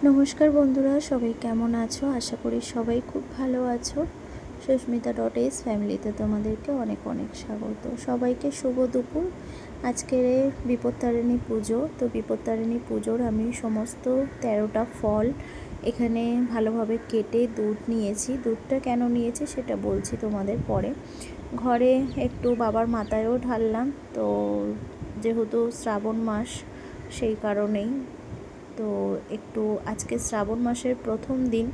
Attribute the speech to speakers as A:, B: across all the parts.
A: নমস্কার বন্ধুরা, সবাই কেমন আছো? আশা করি সবাই খুব ভালো আছো। সুস্মিতা.s ফ্যামিলিতে তোমাদেরকে অনেক অনেক স্বাগত। সবাইকে শুভ দুপুর। আজকে বিপত্তারিণী পুজো, তো বিপত্তারিণী পুজোর আমি সমস্ত 13টা ফল এখানে ভালোভাবে কেটে দুধ নিয়েছি। দুধটা কেন নিয়েছি সেটা বলছি তোমাদের পরে। ঘরে একটু বাবার মাথায়ও ঢাললাম, তো যেহেতু শ্রাবণ মাস সেই কারণেই। তো একটু আজকে শ্রাবণ মাসের প্রথম দিন,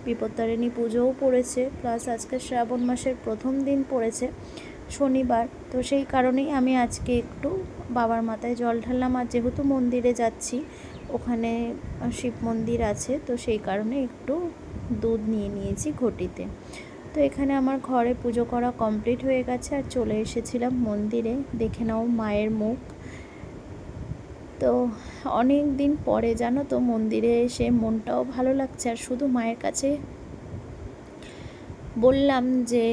A: বিপত্তারিণী পুজোও পড়েছে, প্লাস আজকে শ্রাবণ মাসের প্রথম দিন পড়েছে শনিবার। তো সেই কারণেই আমি আজকে একটু বাবার মাথায় জল ঢাললাম। আর যেহেতু মন্দিরে যাচ্ছি, ওখানে শিব মন্দির আছে, তো সেই কারণে একটু দুধ নিয়ে নিয়েছি ঘটিতে। তো এখানে আমার ঘরে পুজো করা কমপ্লিট হয়ে গেছে, আর চলে এসেছিলাম মন্দিরে। দেখে নাও মায়ের মুখ। তো অনেক দিন পরে জানো তো মন্দিরে এসে মনটাও ভালো লাগছে, আর শুধু মায়ের কাছে বললাম যে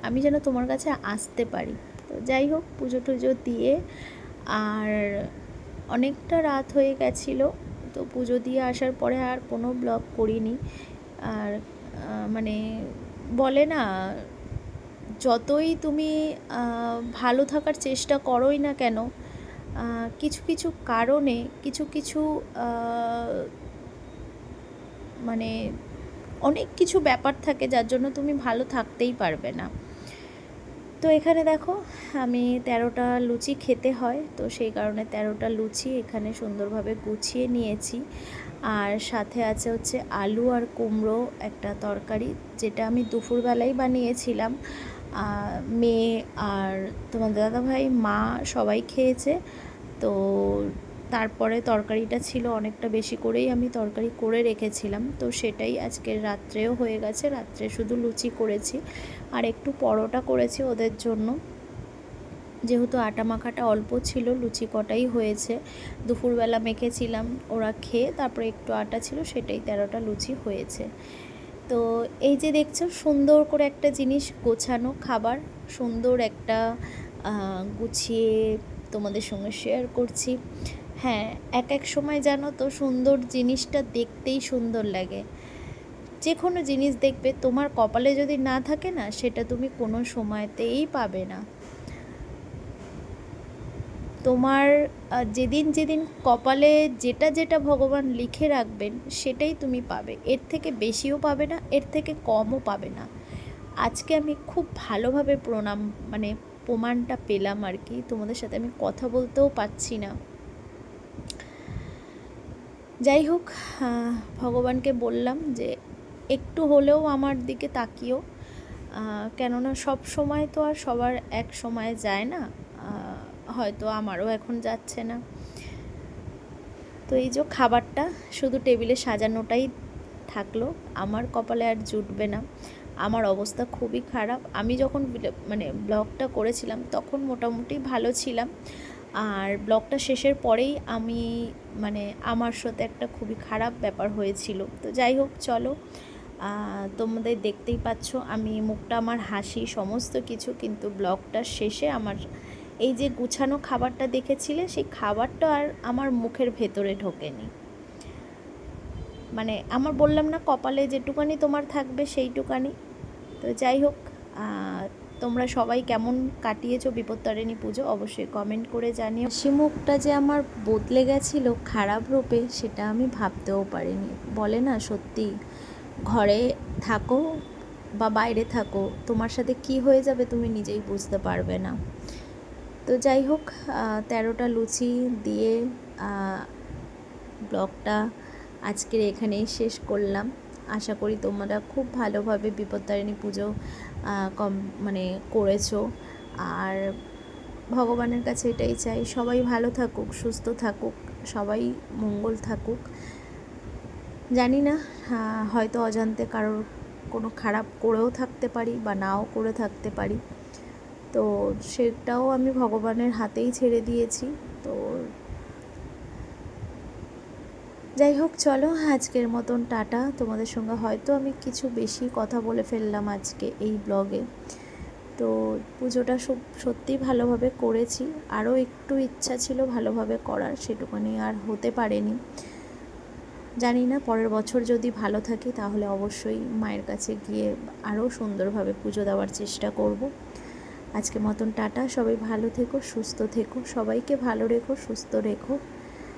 A: আমি যেন তোমার কাছে আসতে পারি। তো যাই হোক, পুজো টুজো দিয়ে আর অনেকটা রাত হয়ে গেছিলো। তো পুজো দিয়ে আসার পরে আর কোনো ব্লগ করিনি। আর মানে বলে না, যতই তুমি ভালো থাকার চেষ্টা করোই না কেন, কিছু কিছু কারণে কিছু কিছু মানে অনেক কিছু ব্যাপার থাকে যার জন্য তুমি ভালো থাকতেই পারবে না। তো এখানে দেখো, আমি 13টা লুচি খেতে হয়, তো সেই কারণে 13টা লুচি এখানে সুন্দরভাবে গুছিয়ে নিয়েছি। আর সাথে আছে হচ্ছে আলু আর কুমড়ো একটা তরকারি, যেটা আমি দুপুরবেলাই বানিয়েছিলাম। মেয়ে আর তোমার দাদাভাই, মা সবাই খেয়েছে। তো তারপরে তরকারিটা ছিল অনেকটা বেশি করেই, আমি তরকারি করে রেখেছিলাম, তো সেটাই আজকের রাত্রেও হয়ে গেছে। রাত্রে শুধু লুচি করেছি আর একটু পরোটা করেছি ওদের জন্য, যেহেতু আটা মাখাটা অল্প ছিল, লুচি কটাই হয়েছে। দুপুরবেলা মেখেছিলাম, ওরা খেয়ে তারপরে একটু আটা ছিল, সেটাই 13টা লুচি হয়েছে। তো এই যে দেখছো, সুন্দর করে একটা জিনিস গোছানো খাবার, সুন্দর একটা গুছিয়ে তোমাদের সঙ্গে শেয়ার করছি। হ্যাঁ, এক এক সময় জানো তো সুন্দর জিনিসটা দেখতেই সুন্দর লাগে। যে কোনো জিনিস দেখবে তোমার কপালে যদি না থাকে না, সেটা তুমি কোনো সময়তেই পাবে না। তোমার যেদিন যেদিন কপালে যেটা যেটা ভগবান লিখে রাখবেন সেটাই তুমি পাবে। এর থেকে বেশিও পাবে না, এর থেকে কমও পাবে না। আজকে আমি খুব ভালোভাবে প্রমাণটা পেলাম আর কি। তোমাদের সাথে আমি কথা বলতেও পারছি না। যাই হোক, ভগবানকে বললাম যে একটু হলেও আমার দিকে তাকিও, কেননা সব সময় তো আর সবার এক সময় যায় না, হয়তো আমারও এখন যাচ্ছে না। তো এই যে খাবারটা শুধু টেবিলে সাজানোটাই থাকলো, আমার কপালে আর জুটবে না। আমার অবস্থা খুবই খারাপ। আমি যখন ব্লগটা করেছিলাম তখন মোটামুটি ভালো ছিলাম, আর ব্লগটা শেষের পরেই আমি আমার সাথে একটা খুবই খারাপ ব্যাপার হয়েছিল। তো যাই হোক, চলো, তোমাদের দেখতেই পাচ্ছ আমি মুখটা, আমার হাসি সমস্ত কিছু, কিন্তু ব্লগটার শেষে আমার এই যে গুছানো খাবারটা দেখেছিলে, সেই খাবারটা আর আমার মুখের ভেতরে ঢোকেনি। আমার বললাম না, কপালে যেটুকানি তোমার থাকবে সেইটুকানি। তো যাই হোক, তোমরা সবাই কেমন কাটিয়েছো বিপত্তারিণী পুজো অবশ্যই কমেন্ট করে জানিও। হাসি মুখটা যে আমার বদলে গেছিলো খারাপ রূপে, সেটা আমি ভাবতেও পারিনি। বলে না, সত্যি ঘরে থাকো বা বাইরে থাকো, তোমার সাথে কি হয়ে যাবে তুমি নিজেই বুঝতে পারবে না। তো যাই হোক, 13টা লুচি দিয়ে ব্লগটা আজকের এখানেই শেষ করলাম। আশা করি তোমরা খুব ভালোভাবে বিপত্তারিণী পুজো করেছো। আর ভগবানের কাছে এটাই চাই, সবাই ভালো থাকুক, সুস্থ থাকুক, সবাই মঙ্গল থাকুক। জানি না, হয়তো অজান্তে কারোর কোনো খারাপ করেও থাকতে পারি বা নাও করে থাকতে পারি, তো সেটাও আমি ভগবানের হাতেই ছেড়ে দিয়েছি। তো যাই হোক, চলো আজকের মতন টাটা। তোমাদের সঙ্গে হয়তো আমি কিছু বেশি কথা বলে ফেললাম আজকে এই ব্লগে। তো পুজোটা সত্যিই ভালোভাবে করেছি, আরও একটু ইচ্ছা ছিল ভালোভাবে করার, সেটুকুনি আর হতে পারেনি। জানি না পরের বছর যদি ভালো থাকি তাহলে অবশ্যই মায়ের কাছে গিয়ে আরও সুন্দরভাবে পুজো দেওয়ার চেষ্টা করব। আজকে মতন টাটা, সবাই ভালো থেকো, সুস্থ থেকো, সবাইকে ভালো রেখো, সুস্থ রেখো।